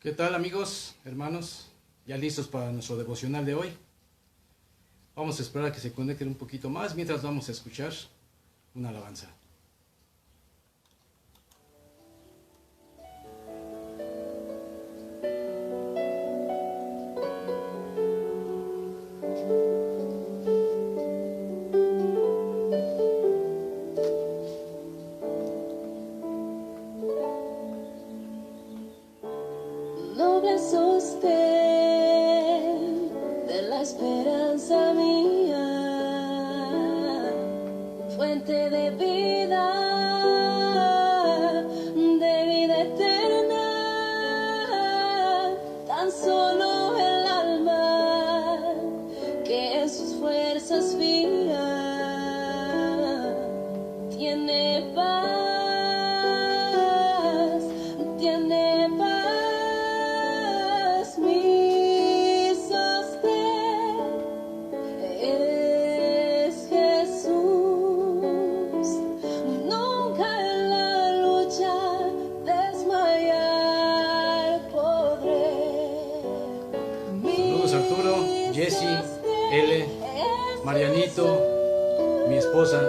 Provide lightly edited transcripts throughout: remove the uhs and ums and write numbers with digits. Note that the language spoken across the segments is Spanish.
¿Qué tal amigos, hermanos? ¿Ya listos para nuestro devocional de hoy? Vamos a esperar a que se conecten un poquito más mientras vamos a escuchar una alabanza. Noble sostén de la esperanza mía, fuente de vida eterna, tan solo el alma que en sus fuerzas fía tiene paz, tiene paz, mi sostén es Jesús. Nunca en la lucha desmayar podré. Saludos Arturo, Jessy, L, Marianito, mi esposa.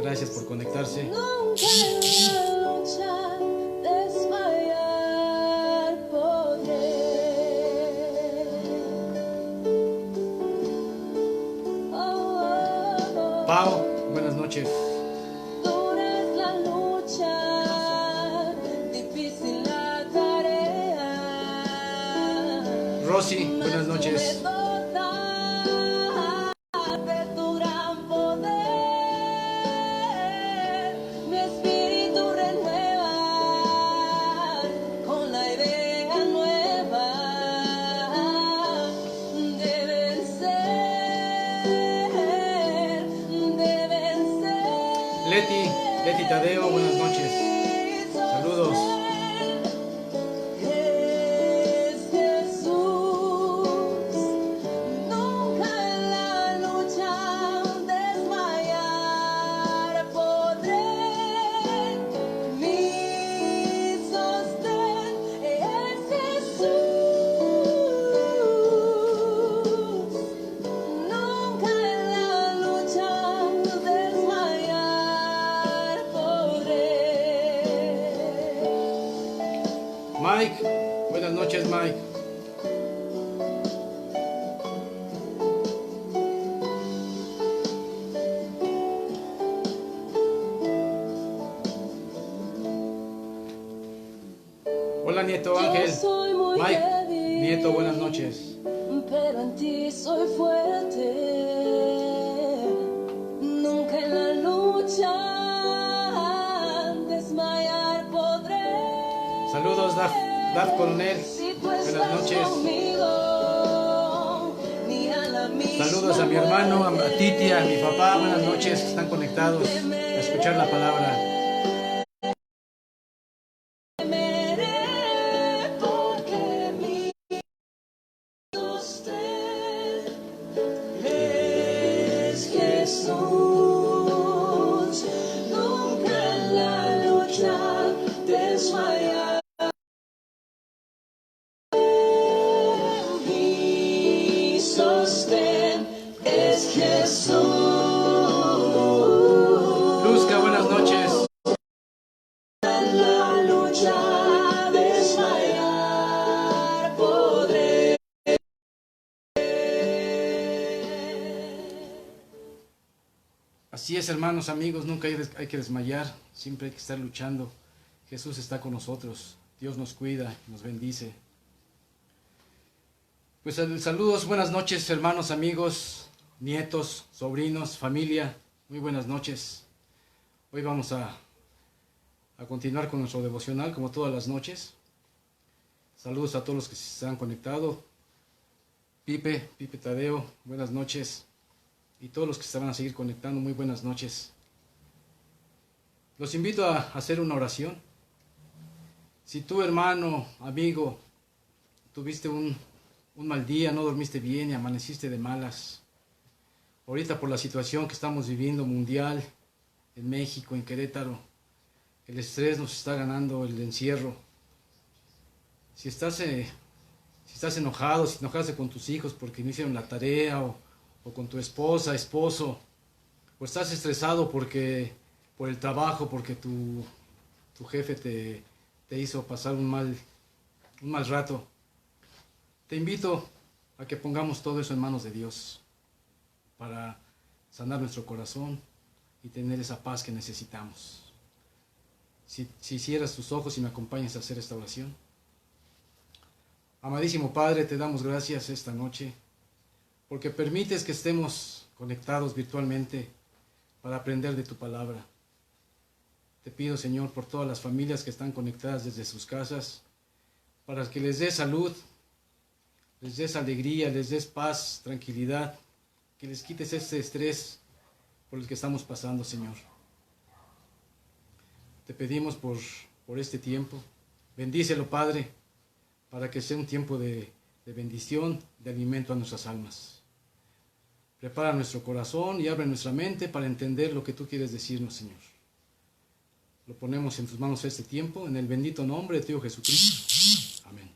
Gracias por conectarse. Nunca en la lucha desmayar podré. Pau, buenas noches. Dura es la lucha, difícil la tarea. Rosy, buenas noches. De tu gran poder, mi espíritu renueva con la idea nueva de vencer, de vencer. Leti Tadeo, buenas noches. Saludos. Es Jesús. Nunca en la lucha desmayar podré. Mi sostén es Jesús. Nunca en la lucha desmayar podré. Mike, buenas noches Mike. Hola Nieto Ángel. Yo soy muy Mike, débil, Nieto, buenas noches. pero en ti soy fuerte. Nunca en la lucha desmayar podré. Saludos Daf Coronel, Si tú buenas estás noches. conmigo, mira la misma Saludos a mi hermano, a Titi, a mi papá, buenas noches, están conectados a escuchar la palabra. temeré, porque mi sostén es Jesús. Nunca en la lucha desmayar. Mi sostén es Jesús. Luzca, buenas noches. En la lucha desmayar podré. Así es, hermanos, amigos, nunca hay que desmayar, siempre hay que estar luchando. Jesús está con nosotros, Dios nos cuida, nos bendice. Pues saludos, buenas noches, hermanos, amigos, nietos, sobrinos, familia, muy buenas noches. Hoy vamos a continuar con nuestro devocional, como todas las noches. Saludos a todos los que se han conectado. Pipe Tadeo, buenas noches. Y todos los que se van a seguir conectando, muy buenas noches. Los invito a hacer una oración. Si tú, hermano, amigo, tuviste un mal día, no dormiste bien y amaneciste de malas, ahorita por la situación que estamos viviendo mundial, en México, en Querétaro, el estrés nos está ganando, el encierro. si estás enojado, si enojaste con tus hijos porque no hicieron la tarea, o con tu esposa, esposo, o estás estresado por el trabajo, porque tu jefe te hizo pasar un mal rato, te invito a que pongamos todo eso en manos de Dios para sanar nuestro corazón y tener esa paz que necesitamos. Si cierras tus ojos y me acompañas a hacer esta oración. Amadísimo Padre, te damos gracias esta noche porque permites que estemos conectados virtualmente para aprender de tu palabra. Te pido, Señor, por todas las familias que están conectadas desde sus casas, para que les des salud, les des alegría, les des paz, tranquilidad, que les quites este estrés por el que estamos pasando, Señor. Te pedimos por este tiempo. Bendícelo, Padre, para que sea un tiempo de bendición, de alimento a nuestras almas. Prepara nuestro corazón y abre nuestra mente para entender lo que tú quieres decirnos, Señor. Lo ponemos en tus manos este tiempo, en el bendito nombre de tu Hijo Jesucristo. Amén.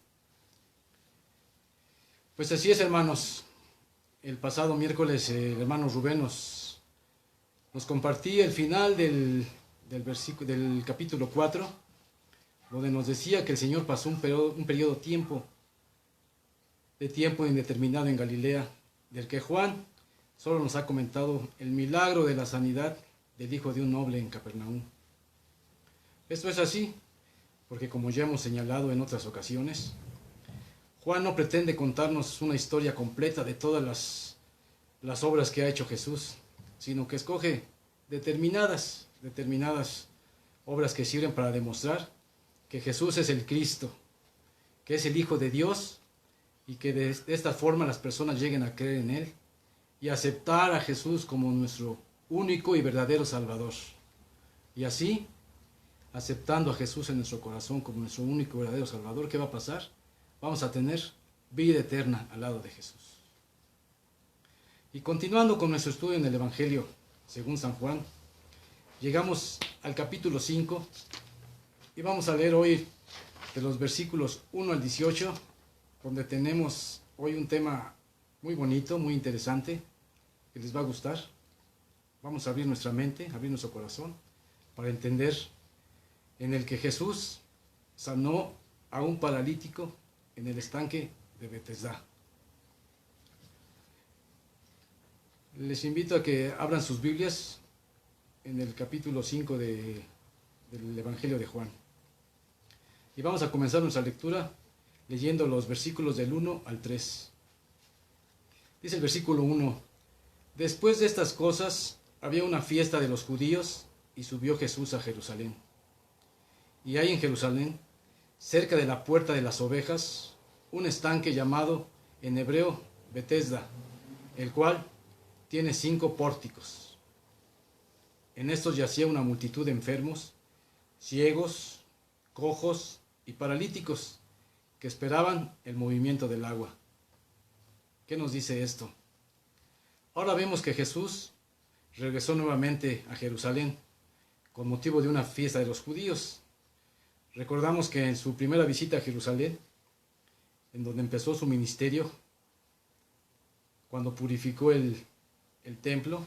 Pues así es, hermanos. El pasado miércoles el hermano Rubén nos compartía el final del capítulo 4, donde nos decía que el Señor pasó un periodo de tiempo indeterminado en Galilea, del que Juan solo nos ha comentado el milagro de la sanidad del hijo de un noble en Capernaum. Esto es así, porque como ya hemos señalado en otras ocasiones, Juan no pretende contarnos una historia completa de todas las obras que ha hecho Jesús, sino que escoge determinadas obras que sirven para demostrar que Jesús es el Cristo, que es el Hijo de Dios, y que de esta forma las personas lleguen a creer en Él y aceptar a Jesús como nuestro único y verdadero Salvador. Y así, aceptando a Jesús en nuestro corazón como nuestro único y verdadero Salvador, ¿qué va a pasar? Vamos a tener vida eterna al lado de Jesús. Y continuando con nuestro estudio en el Evangelio según San Juan, llegamos al capítulo 5 y vamos a leer hoy de los versículos 1 al 18, donde tenemos hoy un tema muy bonito, muy interesante, que les va a gustar. Vamos a abrir nuestra mente, abrir nuestro corazón, para entender en el que Jesús sanó a un paralítico en el estanque de Betesda. Les invito a que abran sus Biblias en el capítulo 5 del Evangelio de Juan. Y vamos a comenzar nuestra lectura leyendo los versículos del 1 al 3. Dice el versículo 1: Después de estas cosas había una fiesta de los judíos y subió Jesús a Jerusalén. Y hay en Jerusalén, cerca de la puerta de las ovejas, un estanque llamado en hebreo Betesda, el cual tiene 5 pórticos. En estos yacía una multitud de enfermos, ciegos, cojos y paralíticos, que esperaban el movimiento del agua. ¿Qué nos dice esto? Ahora vemos que Jesús regresó nuevamente a Jerusalén con motivo de una fiesta de los judíos. Recordamos que en su primera visita a Jerusalén, en donde empezó su ministerio, cuando purificó el templo,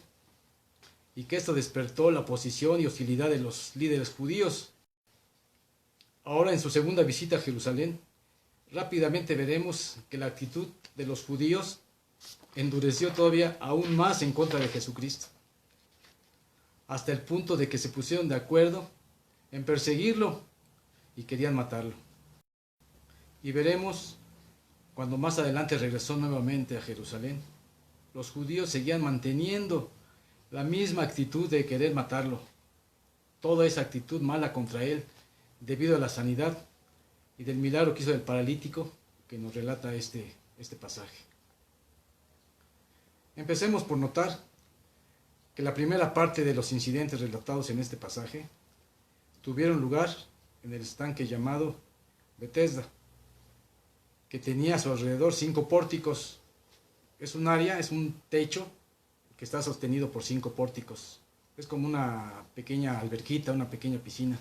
y que esto despertó la oposición y hostilidad de los líderes judíos. Ahora, en su segunda visita a Jerusalén, rápidamente veremos que la actitud de los judíos endureció todavía aún más en contra de Jesucristo, hasta el punto de que se pusieron de acuerdo en perseguirlo y querían matarlo. Y veremos, cuando más adelante regresó nuevamente a Jerusalén, los judíos seguían manteniendo la misma actitud de querer matarlo, toda esa actitud mala contra él, debido a la sanidad y del milagro que hizo del paralítico que nos relata este pasaje. Empecemos por notar que la primera parte de los incidentes relatados en este pasaje tuvieron lugar en el estanque llamado Betesda, que tenía a su alrededor 5 pórticos. Es un área, es un techo que está sostenido por 5 pórticos. Es como una pequeña alberquita, una pequeña piscina.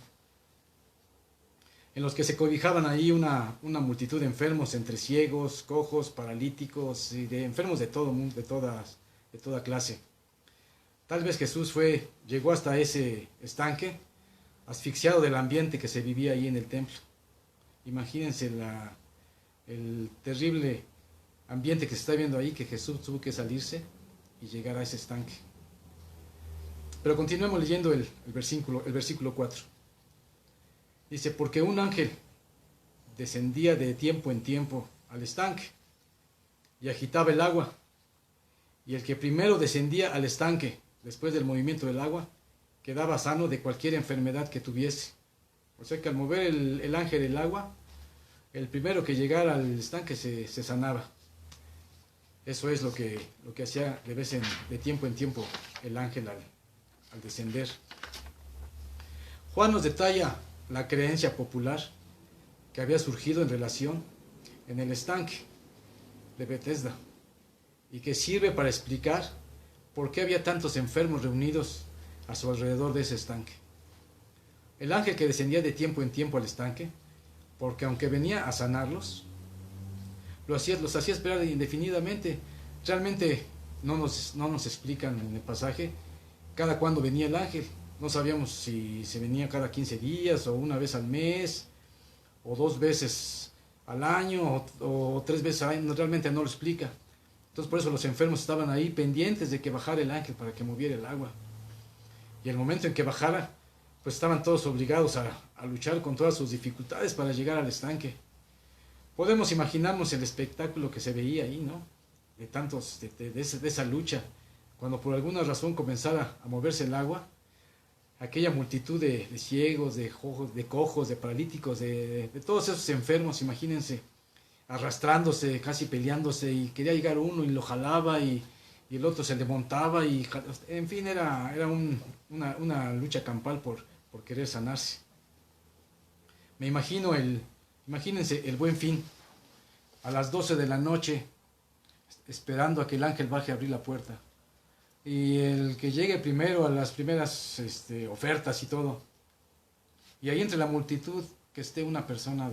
en los que se cobijaban ahí una multitud de enfermos, entre ciegos, cojos, paralíticos y de enfermos de todo mundo, de toda clase. Tal vez Jesús llegó hasta ese estanque, asfixiado del ambiente que se vivía ahí en el templo. Imagínense el terrible ambiente que se está viendo ahí, que Jesús tuvo que salirse y llegar a ese estanque. Pero continuemos leyendo el versículo 4. Dice, porque un ángel descendía de tiempo en tiempo al estanque y agitaba el agua, y el que primero descendía al estanque después del movimiento del agua quedaba sano de cualquier enfermedad que tuviese. O sea que al mover el ángel el agua, el primero que llegara al estanque se sanaba. Eso es lo que hacía de tiempo en tiempo el ángel al descender. Juan nos detalla la creencia popular que había surgido en relación en el estanque de Betesda y que sirve para explicar por qué había tantos enfermos reunidos a su alrededor de ese estanque. El ángel que descendía de tiempo en tiempo al estanque, porque aunque venía a sanarlos, los hacía esperar indefinidamente. Realmente no nos explican en el pasaje cada cuándo venía el ángel. No sabíamos si se venía cada 15 días o una vez al mes o 2 veces al año o 3 veces al año. Realmente no lo explica. Entonces por eso los enfermos estaban ahí pendientes de que bajara el ángel para que moviera el agua. Y el momento en que bajara, pues estaban todos obligados a luchar con todas sus dificultades para llegar al estanque. Podemos imaginarnos el espectáculo que se veía ahí, ¿no? De esa lucha. Cuando por alguna razón comenzara a moverse el agua, aquella multitud de ciegos, de cojos, de paralíticos, de todos esos enfermos, imagínense, arrastrándose, casi peleándose, y quería llegar uno y lo jalaba y el otro se le montaba, en fin, era una lucha campal por querer sanarse. Imagínense el Buen Fin, a las 12 de la noche, esperando a que el ángel baje a abrir la puerta. Y el que llegue primero a las primeras ofertas y todo. Y ahí entre la multitud que esté una persona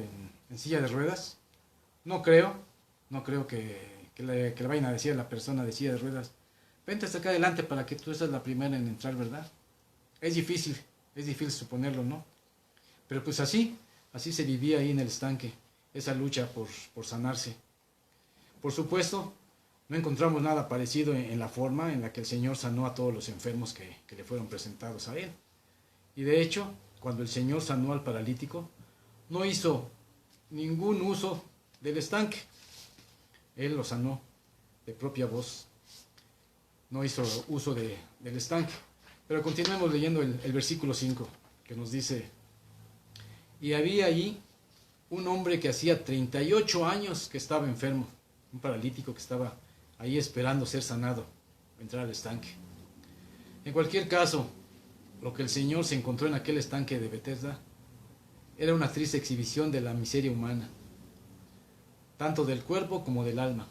en silla de ruedas. No creo que le vayan a decir a la persona de silla de ruedas, vente hasta acá adelante para que tú seas la primera en entrar, ¿verdad? Es difícil suponerlo, ¿no? Pero pues así se vivía ahí en el estanque, esa lucha por sanarse. Por supuesto, no encontramos nada parecido en la forma en la que el Señor sanó a todos los enfermos que le fueron presentados a Él. Y de hecho, cuando el Señor sanó al paralítico, no hizo ningún uso del estanque. Él lo sanó de propia voz. No hizo uso del estanque. Pero continuemos leyendo el versículo 5, que nos dice, y había allí un hombre que hacía 38 años que estaba enfermo, un paralítico que estaba ahí esperando ser sanado, entrar al estanque. En cualquier caso, lo que el Señor se encontró en aquel estanque de Betesda era una triste exhibición de la miseria humana, tanto del cuerpo como del alma.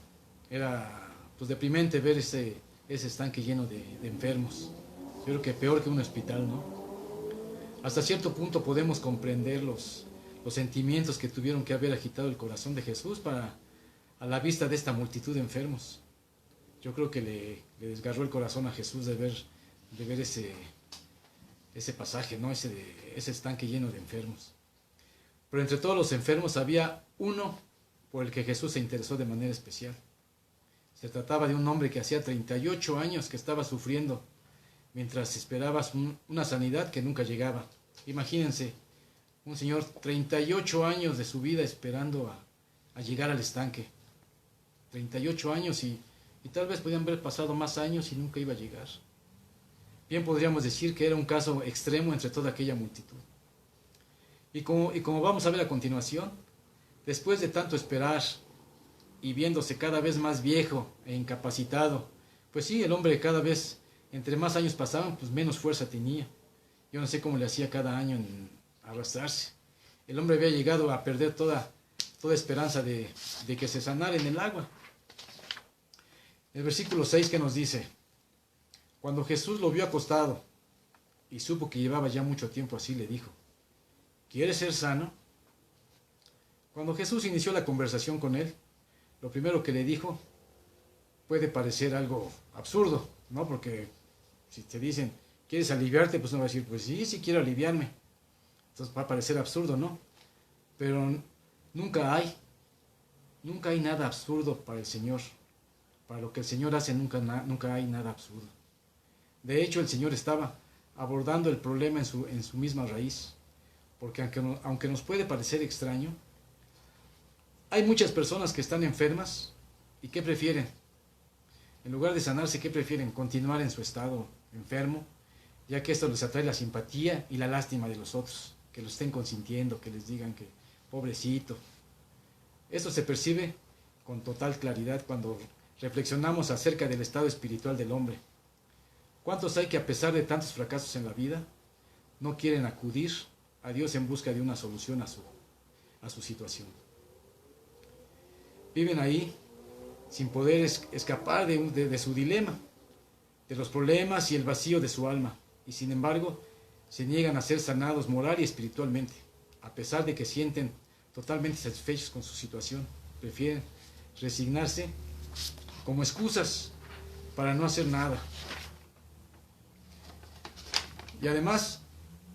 Era pues deprimente ver ese estanque lleno de enfermos. Yo creo que peor que un hospital, ¿no? Hasta cierto punto podemos comprender los sentimientos que tuvieron que haber agitado el corazón de Jesús a la vista de esta multitud de enfermos. Yo creo que le desgarró el corazón a Jesús de ver ese pasaje, ¿no? Ese estanque lleno de enfermos. Pero entre todos los enfermos había uno por el que Jesús se interesó de manera especial. Se trataba de un hombre que hacía 38 años que estaba sufriendo mientras esperaba una sanidad que nunca llegaba. Imagínense, un señor 38 años de su vida esperando a llegar al estanque. 38 años y tal vez podían haber pasado más años y nunca iba a llegar. Bien podríamos decir que era un caso extremo entre toda aquella multitud. Y como vamos a ver a continuación, después de tanto esperar y viéndose cada vez más viejo e incapacitado, pues sí, el hombre cada vez, entre más años pasaban, pues menos fuerza tenía. Yo no sé cómo le hacía cada año en arrastrarse. El hombre había llegado a perder toda esperanza de que se sanara en el agua. El versículo 6 que nos dice, cuando Jesús lo vio acostado y supo que llevaba ya mucho tiempo así, le dijo, ¿quieres ser sano? Cuando Jesús inició la conversación con él, lo primero que le dijo puede parecer algo absurdo, ¿no? Porque si te dicen, ¿quieres aliviarte? Pues uno va a decir, pues sí, sí quiero aliviarme. Entonces va a parecer absurdo, ¿no? Pero nunca hay nada absurdo para el Señor. Para lo que el Señor hace nunca hay nada absurdo. De hecho, el Señor estaba abordando el problema en su misma raíz. Porque aunque nos puede parecer extraño, hay muchas personas que están enfermas y ¿qué prefieren? En lugar de sanarse, ¿qué prefieren? Continuar en su estado enfermo, ya que esto les atrae la simpatía y la lástima de los otros, que lo estén consintiendo, que les digan que pobrecito. Esto se percibe con total claridad cuando reflexionamos acerca del estado espiritual del hombre. ¿Cuántos hay que a pesar de tantos fracasos en la vida, no quieren acudir a Dios en busca de una solución a su situación? Viven ahí sin poder escapar de su dilema, de los problemas y el vacío de su alma, y sin embargo se niegan a ser sanados moral y espiritualmente, a pesar de que sienten totalmente satisfechos con su situación. Prefieren resignarse como excusas para no hacer nada. Y además,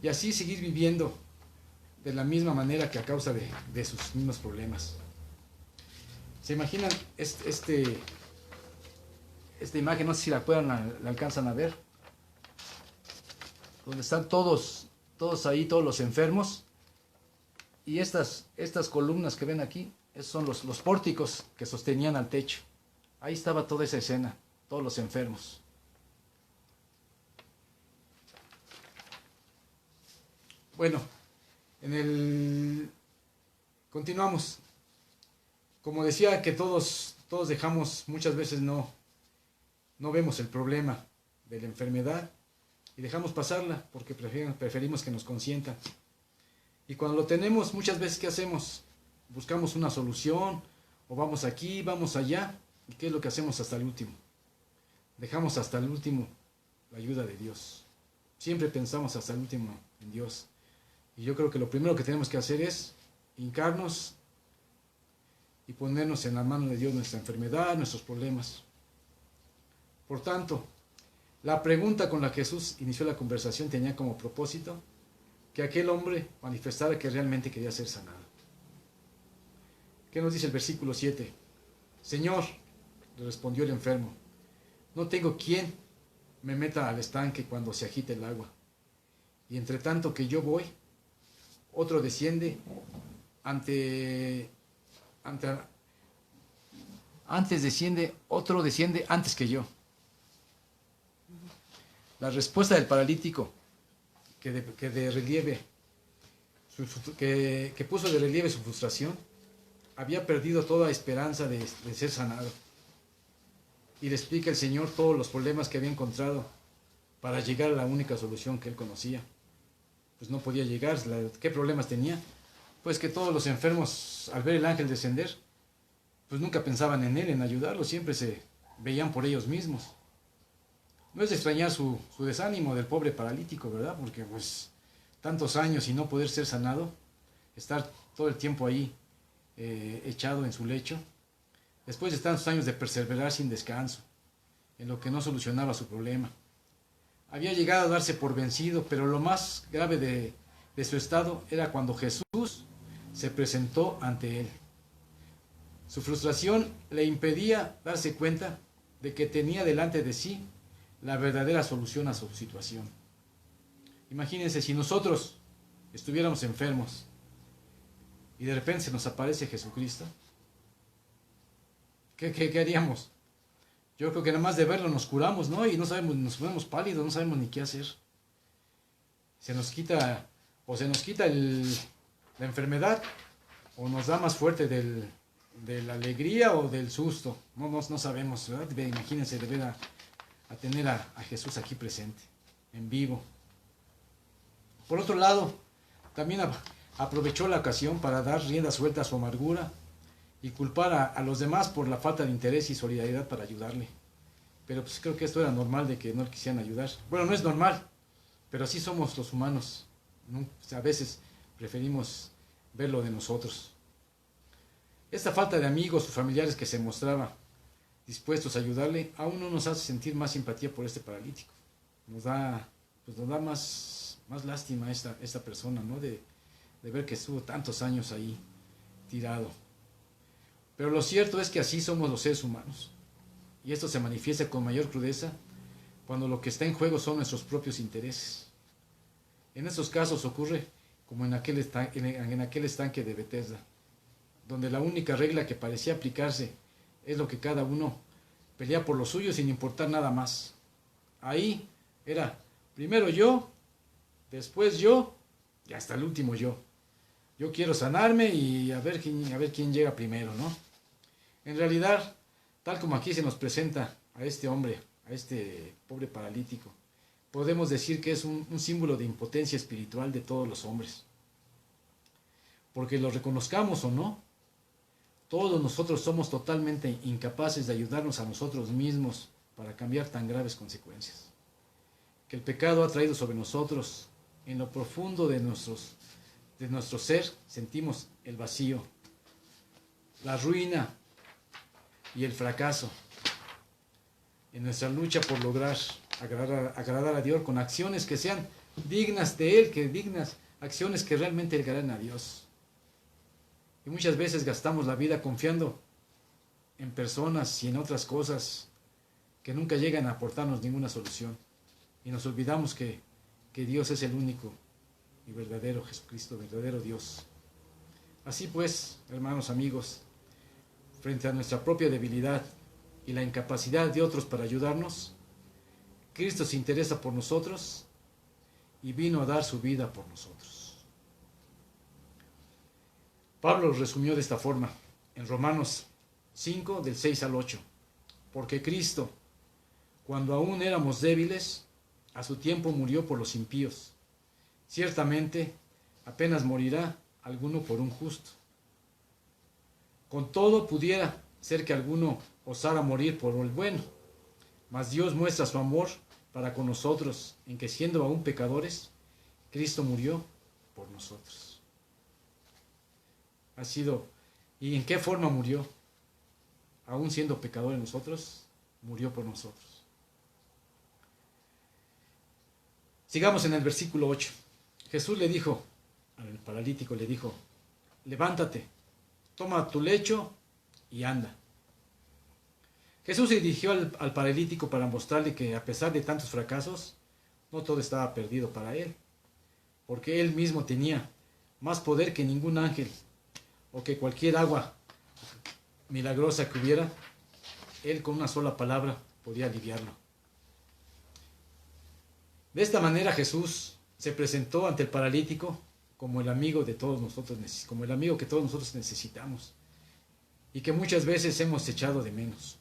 y así seguir viviendo de la misma manera que a causa de sus mismos problemas. ¿Se imaginan esta imagen? No sé si la alcanzan a ver. Donde están todos ahí, todos los enfermos. Y estas columnas que ven aquí, esos son los pórticos que sostenían al techo. Ahí estaba toda esa escena, todos los enfermos. Bueno, continuamos. Como decía que todos dejamos, muchas veces no vemos el problema de la enfermedad y dejamos pasarla porque preferimos que nos consientan. Y cuando lo tenemos, muchas veces, ¿qué hacemos? Buscamos una solución, o vamos aquí, vamos allá. ¿Y qué es lo que hacemos hasta el último? Dejamos hasta el último la ayuda de Dios. Siempre pensamos hasta el último en Dios. Y yo creo que lo primero que tenemos que hacer es hincarnos y ponernos en la mano de Dios nuestra enfermedad, nuestros problemas. Por tanto, la pregunta con la que Jesús inició la conversación tenía como propósito que aquel hombre manifestara que realmente quería ser sanado. ¿Qué nos dice el versículo 7? Señor, le respondió el enfermo, no tengo quien me meta al estanque cuando se agite el agua. Y entre tanto que yo voy, otro desciende otro desciende antes que yo. La respuesta del paralítico que puso de relieve su frustración, había perdido toda esperanza de ser sanado. Y le explica el Señor todos los problemas que había encontrado para llegar a la única solución que él conocía. Pues no podía llegar. ¿Qué problemas tenía? Pues que todos los enfermos, al ver el ángel descender, pues nunca pensaban en él, en ayudarlo, siempre se veían por ellos mismos. No es de extrañar su desánimo del pobre paralítico, ¿verdad? Porque pues tantos años y no poder ser sanado, estar todo el tiempo ahí echado en su lecho, después de tantos años de perseverar sin descanso, en lo que no solucionaba su problema. Había llegado a darse por vencido, pero lo más grave de su estado era cuando Jesús se presentó ante él. Su frustración le impedía darse cuenta de que tenía delante de sí la verdadera solución a su situación. Imagínense si nosotros estuviéramos enfermos y de repente se nos aparece Jesucristo, ¿qué haríamos? Yo creo que nada más de verlo nos curamos, ¿no? Y no sabemos, nos ponemos pálidos, no sabemos ni qué hacer. Se nos quita la enfermedad, o nos da más fuerte de la alegría o del susto. No sabemos, ¿verdad? Imagínense de ver a tener a Jesús aquí presente, en vivo. Por otro lado, también aprovechó la ocasión para dar rienda suelta a su amargura y culpar a los demás por la falta de interés y solidaridad para ayudarle. Pero pues creo que esto era normal de que no le quisieran ayudar. Bueno, no es normal, pero así somos los humanos, ¿no? O sea, a veces preferimos ver lo de nosotros. Esta falta de amigos o familiares que se mostraba dispuestos a ayudarle, aún no nos hace sentir más simpatía por este paralítico. Nos da más lástima a esta persona, ¿no? De ver que estuvo tantos años ahí tirado. Pero lo cierto es que así somos los seres humanos. Y esto se manifiesta con mayor crudeza cuando lo que está en juego son nuestros propios intereses. En estos casos ocurre como en aquel estanque de Bethesda, donde la única regla que parecía aplicarse es lo que cada uno pelea por lo suyo sin importar nada más. Ahí era primero yo, después yo y hasta el último yo. Yo quiero sanarme y a ver quién llega primero, ¿no? En realidad, tal como aquí se nos presenta a este hombre, a este pobre paralítico, podemos decir que es un símbolo de impotencia espiritual de todos los hombres. Porque lo reconozcamos o no, todos nosotros somos totalmente incapaces de ayudarnos a nosotros mismos para cambiar tan graves consecuencias que el pecado ha traído sobre nosotros. En lo profundo de nuestro ser sentimos el vacío, la ruina y el fracaso en nuestra lucha por lograr agradar a Dios con acciones que sean dignas de Él, acciones que realmente agraden a Dios. Y muchas veces gastamos la vida confiando en personas y en otras cosas que nunca llegan a aportarnos ninguna solución. Y nos olvidamos que Dios es el único y verdadero Jesucristo, verdadero Dios. Así pues, hermanos, amigos, frente a nuestra propia debilidad y la incapacidad de otros para ayudarnos, Cristo se interesa por nosotros y vino a dar su vida por nosotros. Pablo lo resumió de esta forma en Romanos 5, del 6 al 8. Porque Cristo, cuando aún éramos débiles, a su tiempo murió por los impíos. Ciertamente, apenas morirá alguno por un justo. Con todo pudiera ser que alguno osara morir por el bueno, mas Dios muestra su amor para con nosotros, en que siendo aún pecadores, Cristo murió por nosotros. ¿Y en qué forma murió? Aún siendo pecadores nosotros, murió por nosotros. Sigamos en el versículo 8. Jesús le dijo, al paralítico le dijo, levántate, toma tu lecho y anda. Jesús se dirigió al paralítico para mostrarle que a pesar de tantos fracasos, no todo estaba perdido para él, porque él mismo tenía más poder que ningún ángel o que cualquier agua milagrosa que hubiera. Él con una sola palabra podía aliviarlo. De esta manera Jesús se presentó ante el paralítico como el amigo de todos nosotros, como el amigo que todos nosotros necesitamos y que muchas veces hemos echado de menos,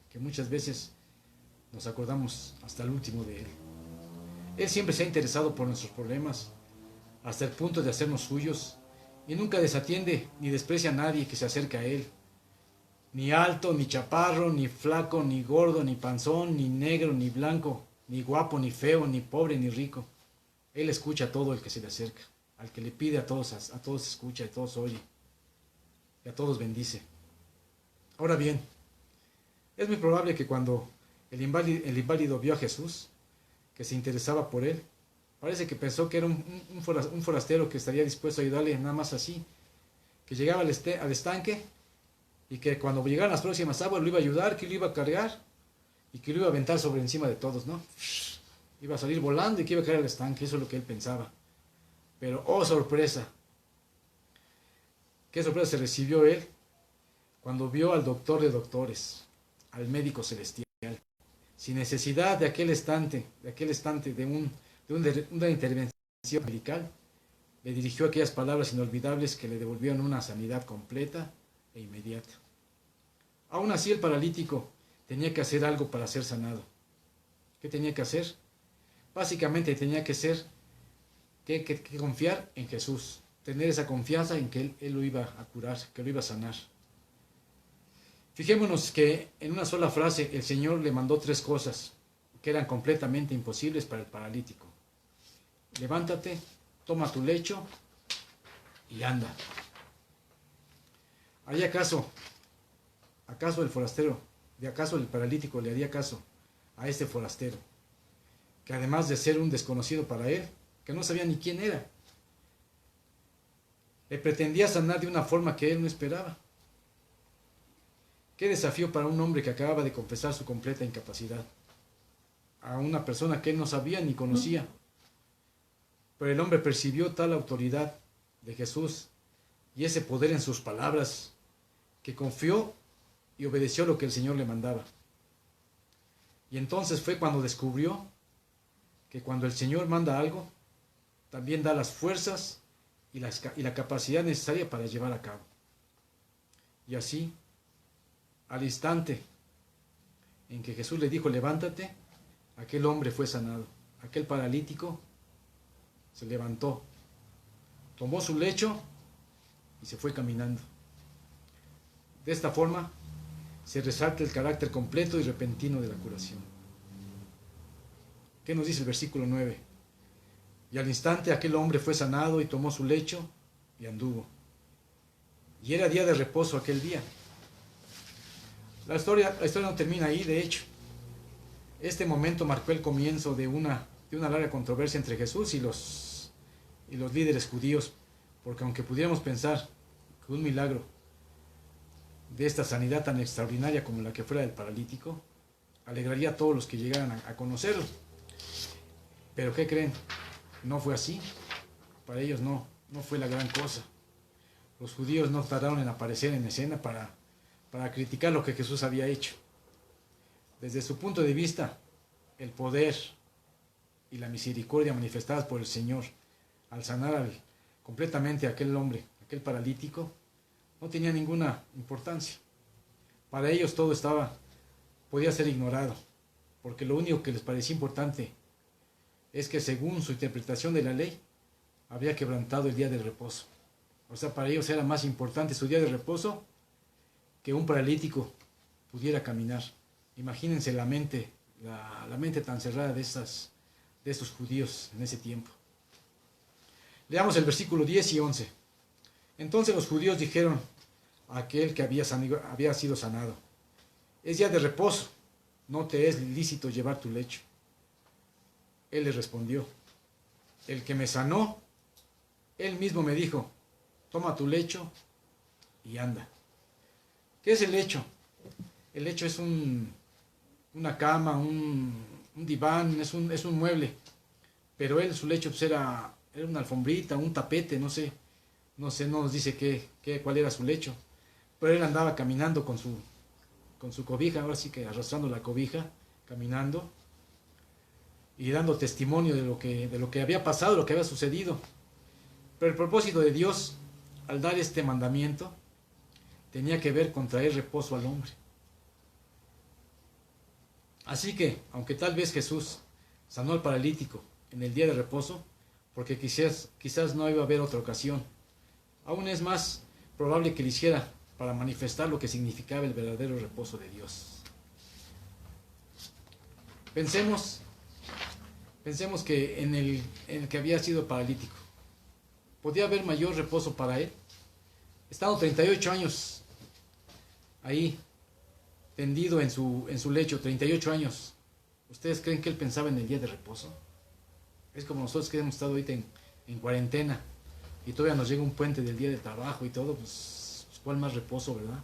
que muchas veces nos acordamos hasta el último de él. Él siempre se ha interesado por nuestros problemas hasta el punto de hacernos suyos y nunca desatiende ni desprecia a nadie que se acerque a él, ni alto, ni chaparro, ni flaco, ni gordo, ni panzón, ni negro, ni blanco, ni guapo, ni feo, ni pobre, ni rico. Él escucha a todo el que se le acerca, al que le pide a todos escucha, a todos oye, y a todos bendice. Ahora bien, es muy probable que cuando el inválido vio a Jesús, que se interesaba por él, parece que pensó que era un forastero que estaría dispuesto a ayudarle nada más así, que llegaba al estanque y que cuando llegaran las próximas aguas lo iba a ayudar, que lo iba a cargar y que lo iba a aventar sobre encima de todos, ¿no? Iba a salir volando y que iba a caer al estanque, eso es lo que él pensaba. Pero, oh sorpresa, qué sorpresa se recibió él cuando vio al doctor de doctores, al médico celestial, sin necesidad de aquel estante de una intervención medical, le dirigió aquellas palabras inolvidables que le devolvieron una sanidad completa e inmediata. Aún así el paralítico tenía que hacer algo para ser sanado. ¿Qué tenía que hacer? Básicamente tenía que confiar en Jesús, tener esa confianza en que él lo iba a curar, que lo iba a sanar. Fijémonos que en una sola frase el Señor le mandó 3 cosas que eran completamente imposibles para el paralítico. Levántate, toma tu lecho y anda. ¿Haría acaso el forastero, de acaso el paralítico le haría caso a este forastero, que además de ser un desconocido para él, que no sabía ni quién era, le pretendía sanar de una forma que él no esperaba? Qué desafío para un hombre que acababa de confesar su completa incapacidad a una persona que él no sabía ni conocía. Pero el hombre percibió tal autoridad de Jesús y ese poder en sus palabras, que confió y obedeció lo que el Señor le mandaba. Y entonces fue cuando descubrió que cuando el Señor manda algo, también da las fuerzas y la capacidad necesaria para llevar a cabo. Y así, al instante en que Jesús le dijo, levántate, aquel hombre fue sanado. Aquel paralítico se levantó, tomó su lecho y se fue caminando. De esta forma se resalta el carácter completo y repentino de la curación. ¿Qué nos dice el versículo 9? Y al instante aquel hombre fue sanado y tomó su lecho y anduvo. Y era día de reposo aquel día. La historia no termina ahí, de hecho. Este momento marcó el comienzo de una larga controversia entre Jesús y los líderes judíos, porque aunque pudiéramos pensar que un milagro de esta sanidad tan extraordinaria como la que fuera del paralítico alegraría a todos los que llegaran a conocerlo, pero ¿qué creen? No fue así. Para ellos no fue la gran cosa. Los judíos no tardaron en aparecer en escena para criticar lo que Jesús había hecho. Desde su punto de vista, el poder y la misericordia manifestadas por el Señor al sanar completamente a aquel hombre, aquel paralítico, no tenía ninguna importancia. Para ellos todo podía ser ignorado, porque lo único que les parecía importante es que según su interpretación de la ley, había quebrantado el día del reposo. O sea, para ellos era más importante su día de reposo que un paralítico pudiera caminar. Imagínense la mente tan cerrada de estos judíos en ese tiempo. Leamos el versículo 10 y 11. Entonces los judíos dijeron a aquel que había sido sanado, es día de reposo, no te es lícito llevar tu lecho. Él les respondió, el que me sanó, él mismo me dijo, toma tu lecho y anda. ¿Qué es el lecho? El lecho es una cama, un diván, es un mueble. Pero su lecho pues era una alfombrita, un tapete, no nos dice cuál era su lecho. Pero él andaba caminando con su cobija, ahora sí que arrastrando la cobija, caminando y dando testimonio de lo que había pasado, lo que había sucedido. Pero el propósito de Dios, al dar este mandamiento, tenía que ver con traer reposo al hombre. Así que, aunque tal vez Jesús sanó al paralítico en el día de reposo, porque quizás no iba a haber otra ocasión, aún es más probable que lo hiciera para manifestar lo que significaba el verdadero reposo de Dios. Pensemos que en el que había sido paralítico, ¿podía haber mayor reposo para él? Estando 38 años ahí, tendido en su lecho, 38 años, ¿ustedes creen que él pensaba en el día de reposo? Es como nosotros que hemos estado ahorita en cuarentena y todavía nos llega un puente del día de trabajo y todo, pues ¿cuál más reposo, verdad?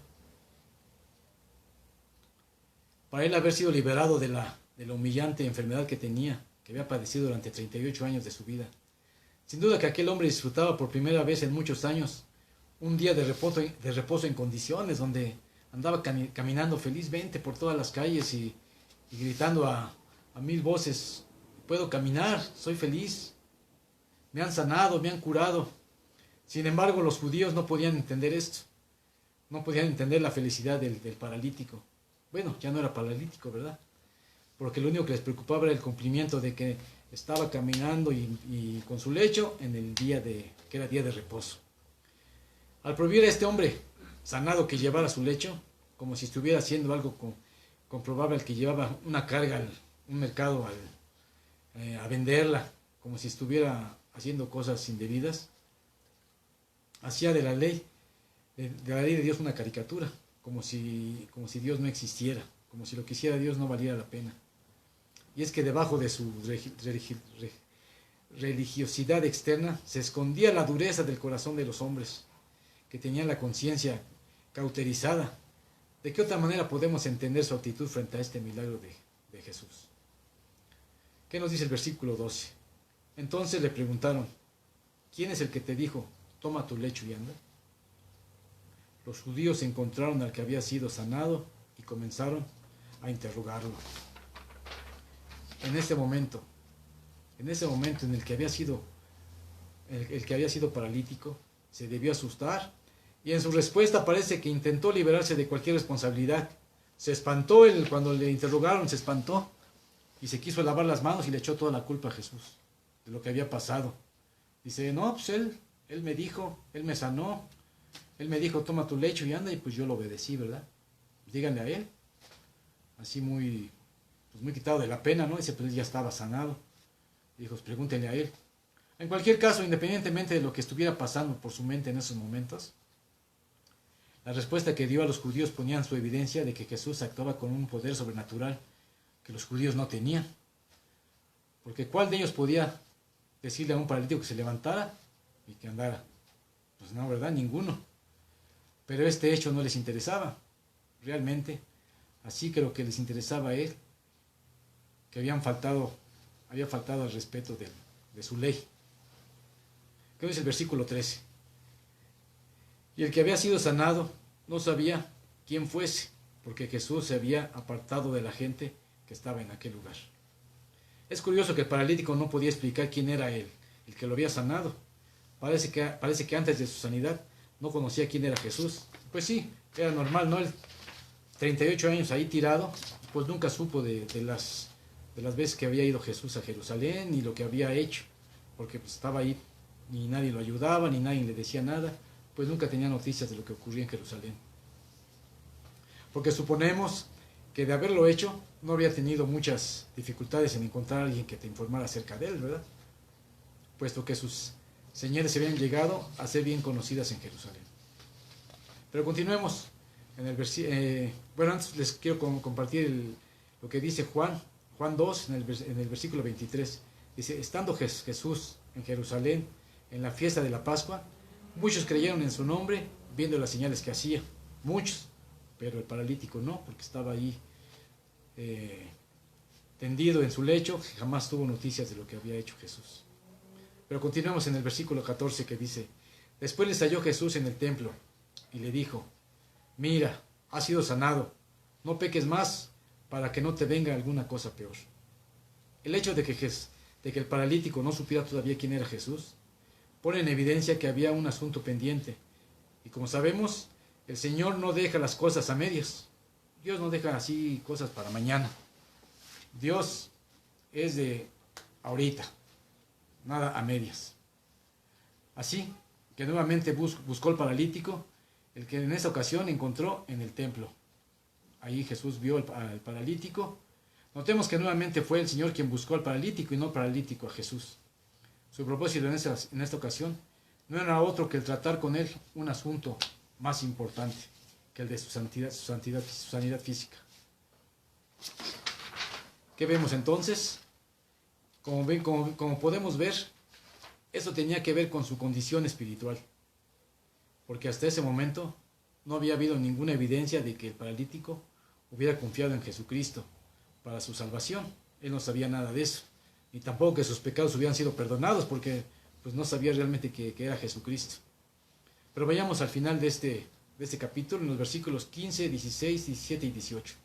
Para él haber sido liberado de la humillante enfermedad que tenía, que había padecido durante 38 años de su vida. Sin duda que aquel hombre disfrutaba por primera vez en muchos años un día de reposo en condiciones, donde andaba caminando felizmente por todas las calles y gritando a mil voces, puedo caminar, soy feliz, me han sanado, me han curado. Sin embargo, los judíos no podían entender esto, no podían entender la felicidad del paralítico. Bueno, ya no era paralítico, ¿verdad? Porque lo único que les preocupaba era el cumplimiento de que estaba caminando y con su lecho en el día que era día de reposo. Al prohibir a este hombre sanado que llevara su lecho, como si estuviera haciendo algo comprobable, el que llevaba una carga a un mercado a venderla, como si estuviera haciendo cosas indebidas, hacía de la ley de la ley de Dios una caricatura, como si Dios no existiera, como si lo que hiciera Dios no valiera la pena. Y es que debajo de su religiosidad externa se escondía la dureza del corazón de los hombres, que tenían la conciencia cauterizada. ¿De qué otra manera podemos entender su actitud frente a este milagro de Jesús? ¿Qué nos dice el versículo 12? Entonces le preguntaron, ¿quién es el que te dijo, toma tu lecho y anda? Los judíos encontraron al que había sido sanado y comenzaron a interrogarlo. En ese momento en el que había sido el que había sido paralítico, se debió asustar y en su respuesta parece que intentó liberarse de cualquier responsabilidad. Se espantó, cuando le interrogaron, se espantó y se quiso lavar las manos y le echó toda la culpa a Jesús de lo que había pasado. Dice, no, pues él me dijo, él me sanó, él me dijo, toma tu lecho y anda, y pues yo lo obedecí, ¿verdad? Díganle a él. Así muy quitado de la pena, ¿no? Dice, pues él ya estaba sanado. Dijo, pues pregúntenle a él. En cualquier caso, independientemente de lo que estuviera pasando por su mente en esos momentos, la respuesta que dio a los judíos ponía en su evidencia de que Jesús actuaba con un poder sobrenatural que los judíos no tenían. Porque ¿cuál de ellos podía decirle a un paralítico que se levantara y que andara? Pues no, ¿verdad? Ninguno. Pero este hecho no les interesaba, realmente. Así que lo que les interesaba es que había faltado al respeto de su ley. ¿Qué dice el versículo 13? Y el que había sido sanado no sabía quién fuese, porque Jesús se había apartado de la gente que estaba en aquel lugar. Es curioso que el paralítico no podía explicar quién era el que lo había sanado. Parece que antes de su sanidad no conocía quién era Jesús. Pues sí, era normal, ¿no? Él, 38 años ahí tirado, pues nunca supo de las veces que había ido Jesús a Jerusalén ni lo que había hecho, porque pues estaba ahí, ni nadie lo ayudaba, ni nadie le decía nada, pues nunca tenía noticias de lo que ocurría en Jerusalén. Porque suponemos que de haberlo hecho, no habría tenido muchas dificultades en encontrar a alguien que te informara acerca de él, ¿verdad? Puesto que sus señales se habían llegado a ser bien conocidas en Jerusalén. Pero continuemos. Bueno, antes les quiero compartir lo que dice Juan 2, en el versículo 23. Dice, estando Jesús en Jerusalén, en la fiesta de la Pascua, muchos creyeron en su nombre, viendo las señales que hacía. Muchos, pero el paralítico no, porque estaba ahí tendido en su lecho, jamás tuvo noticias de lo que había hecho Jesús. Pero continuamos en el versículo 14 que dice, después les halló Jesús en el templo y le dijo, mira, has sido sanado, no peques más para que no te venga alguna cosa peor. El hecho de que el paralítico no supiera todavía quién era Jesús pone en evidencia que había un asunto pendiente. Y como sabemos, el Señor no deja las cosas a medias. Dios no deja así cosas para mañana. Dios es de ahorita, nada a medias. Así que nuevamente buscó al paralítico, el que en esa ocasión encontró en el templo. Ahí Jesús vio al paralítico. Notemos que nuevamente fue el Señor quien buscó al paralítico y no el paralítico a Jesús. Su propósito en esta ocasión no era otro que el tratar con él un asunto más importante que el de su sanidad física. ¿Qué vemos entonces? Como podemos ver, eso tenía que ver con su condición espiritual, porque hasta ese momento no había habido ninguna evidencia de que el paralítico hubiera confiado en Jesucristo para su salvación. Él no sabía nada de eso, ni tampoco que sus pecados hubieran sido perdonados, porque pues no sabía realmente que era Jesucristo. Pero vayamos al final de este capítulo, en los versículos 15, 16, 17 y 18.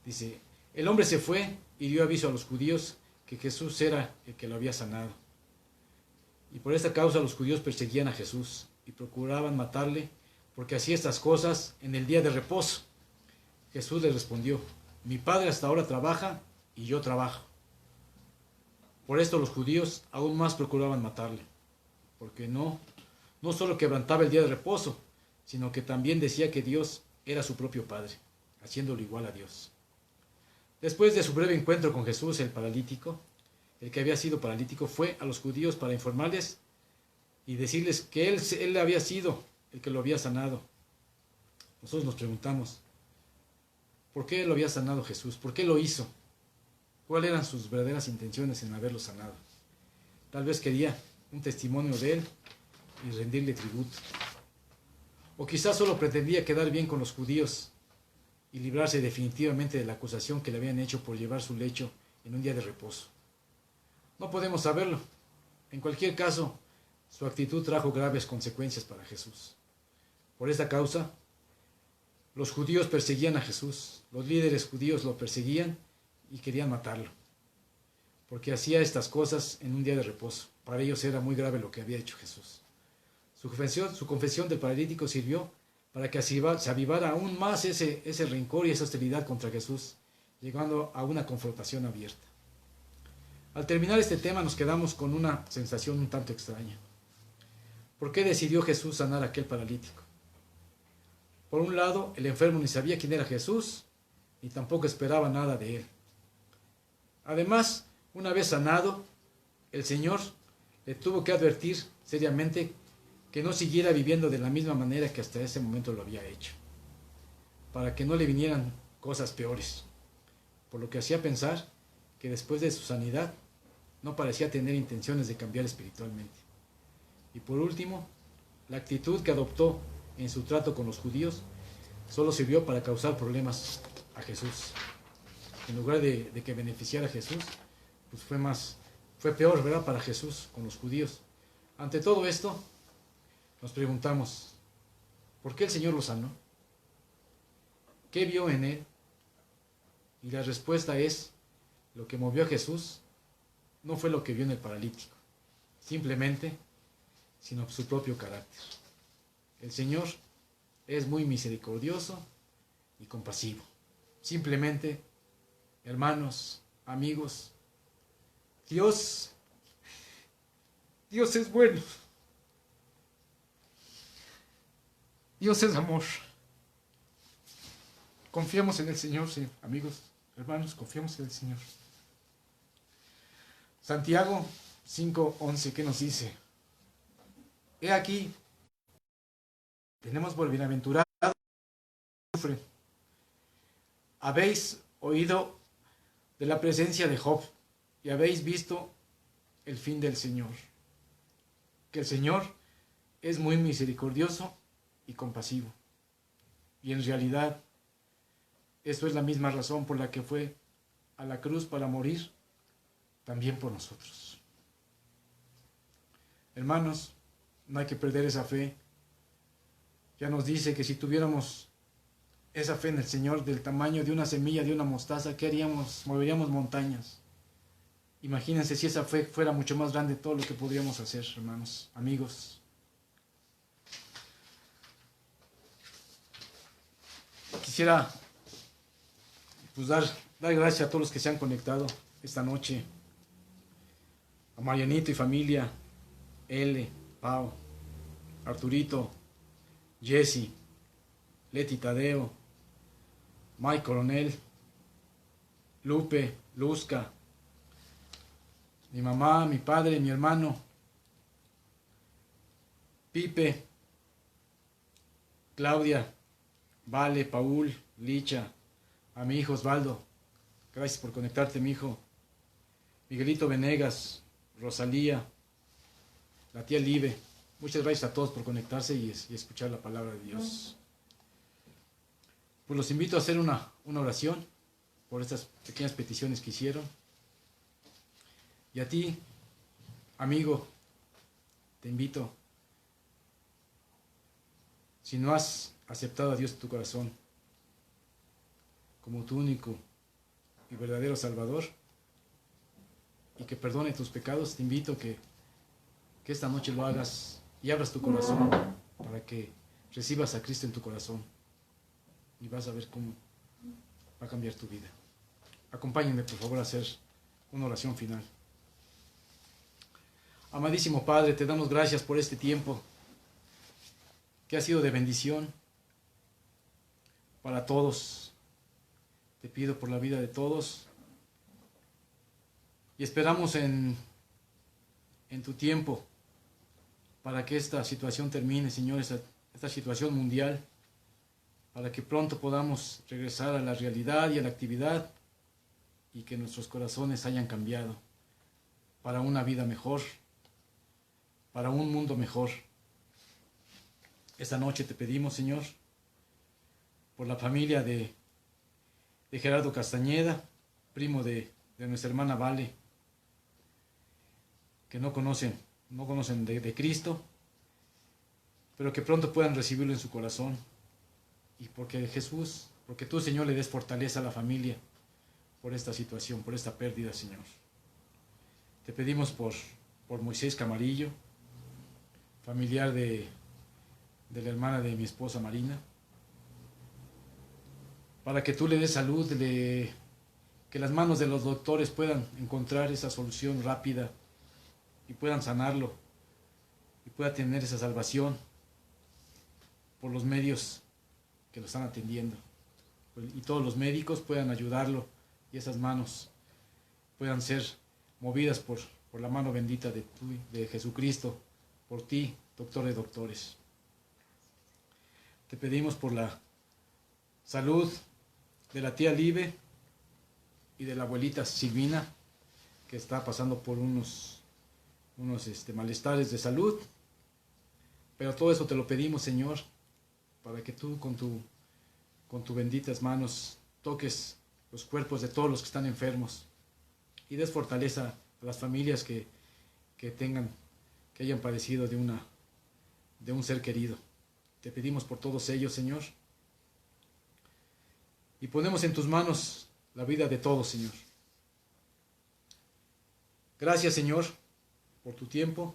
Dice, el hombre se fue y dio aviso a los judíos que Jesús era el que lo había sanado. Y por esta causa los judíos perseguían a Jesús y procuraban matarle, porque hacía estas cosas en el día de reposo. Jesús les respondió, mi Padre hasta ahora trabaja y yo trabajo. Por esto los judíos aún más procuraban matarle, porque no solo quebrantaba el día de reposo, sino que también decía que Dios era su propio Padre, haciéndolo igual a Dios. Después de su breve encuentro con Jesús, el que había sido paralítico, fue a los judíos para informarles y decirles que él había sido el que lo había sanado. Nosotros nos preguntamos, ¿por qué lo había sanado Jesús? ¿Por qué lo hizo? ¿Cuáles eran sus verdaderas intenciones en haberlo sanado? Tal vez quería un testimonio de él y rendirle tributo. O quizás solo pretendía quedar bien con los judíos y librarse definitivamente de la acusación que le habían hecho por llevar su lecho en un día de reposo. No podemos saberlo. En cualquier caso, su actitud trajo graves consecuencias para Jesús. Por esta causa, los judíos perseguían a Jesús. Los líderes judíos lo perseguían y querían matarlo, porque hacía estas cosas en un día de reposo. Para ellos era muy grave lo que había hecho Jesús. Su confesión del paralítico sirvió para que se avivara aún más ese rencor y esa hostilidad contra Jesús, llegando a una confrontación abierta. Al terminar este tema nos quedamos con una sensación un tanto extraña. ¿Por qué decidió Jesús sanar a aquel paralítico? Por un lado, el enfermo ni sabía quién era Jesús, ni tampoco esperaba nada de él. Además, una vez sanado, el Señor le tuvo que advertir seriamente que no siguiera viviendo de la misma manera que hasta ese momento lo había hecho, para que no le vinieran cosas peores, por lo que hacía pensar que después de su sanidad no parecía tener intenciones de cambiar espiritualmente. Y por último, la actitud que adoptó en su trato con los judíos solo sirvió para causar problemas a Jesús. En lugar de que beneficiara a Jesús, pues fue peor, ¿verdad?, para Jesús con los judíos. Ante todo esto, nos preguntamos, ¿por qué el Señor lo sanó? ¿Qué vio en él? Y la respuesta es, lo que movió a Jesús no fue lo que vio en el paralítico, simplemente, sino su propio carácter. El Señor es muy misericordioso y compasivo. Simplemente, hermanos, amigos, Dios es bueno. Dios es amor. Confiemos en el Señor, sí, amigos, hermanos, confiemos en el Señor. Santiago 5:11, ¿qué nos dice? He aquí, tenemos por bienaventurado, habéis oído de la presencia de Job y habéis visto el fin del Señor. Que el Señor es muy misericordioso y compasivo. Y en realidad, eso es la misma razón por la que fue a la cruz para morir también por nosotros. Hermanos, no hay que perder esa fe. Ya nos dice que si tuviéramos esa fe en el Señor del tamaño de una semilla de una mostaza, ¿qué haríamos? Moveríamos montañas. Imagínense si esa fe fuera mucho más grande, todo lo que podríamos hacer, hermanos, amigos. Quisiera pues dar gracias a todos los que se han conectado esta noche. A Marianito y familia, L, Pau, Arturito, Jesse, Leti Tadeo, Mike Coronel, Lupe, Luzca, mi mamá, mi padre, mi hermano, Pipe, Claudia, Vale, Paul, Licha, a mi hijo Osvaldo, gracias por conectarte, mi hijo, Miguelito Venegas, Rosalía, la tía Live, muchas gracias a todos por conectarse y escuchar la palabra de Dios. Pues los invito a hacer una oración por estas pequeñas peticiones que hicieron. Y a ti, amigo, te invito, si no has aceptado a Dios en tu corazón como tu único y verdadero Salvador, y que perdone tus pecados, te invito que esta noche lo hagas y abras tu corazón para que recibas a Cristo en tu corazón y vas a ver cómo va a cambiar tu vida. Acompáñenme por favor a hacer una oración final. Amadísimo Padre, te damos gracias por este tiempo que ha sido de bendición para todos. Te pido por la vida de todos y esperamos en tu tiempo para que esta situación termine, Señor, esta situación mundial, para que pronto podamos regresar a la realidad y a la actividad y que nuestros corazones hayan cambiado para una vida mejor, para un mundo mejor. Esta noche te pedimos, Señor, por la familia de Gerardo Castañeda, primo de nuestra hermana Vale, que no conocen de Cristo, pero que pronto puedan recibirlo en su corazón. Y porque tú, Señor, le des fortaleza a la familia por esta situación, por esta pérdida, Señor. Te pedimos por Moisés Camarillo, familiar de la hermana de mi esposa Marina, para que tú le des salud, que las manos de los doctores puedan encontrar esa solución rápida y puedan sanarlo y pueda tener esa salvación por los medios que lo están atendiendo, y todos los médicos puedan ayudarlo y esas manos puedan ser movidas por la mano bendita de Jesucristo, por ti, doctor de doctores. Te pedimos por la salud de la tía Libe y de la abuelita Silvina, que está pasando por unos malestares de salud, pero todo eso te lo pedimos, Señor, para que tú con tus benditas manos toques los cuerpos de todos los que están enfermos y des fortaleza a las familias que hayan padecido de un ser querido. Te pedimos por todos ellos, Señor, y ponemos en tus manos la vida de todos, Señor. Gracias, Señor, por tu tiempo.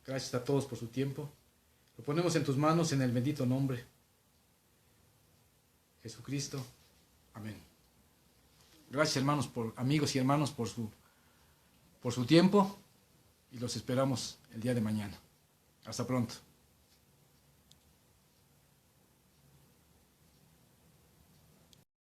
Gracias a todos por su tiempo. Lo ponemos en tus manos en el bendito nombre Jesucristo. Amén. Gracias, hermanos, amigos y hermanos, por su tiempo, y los esperamos el día de mañana. Hasta pronto.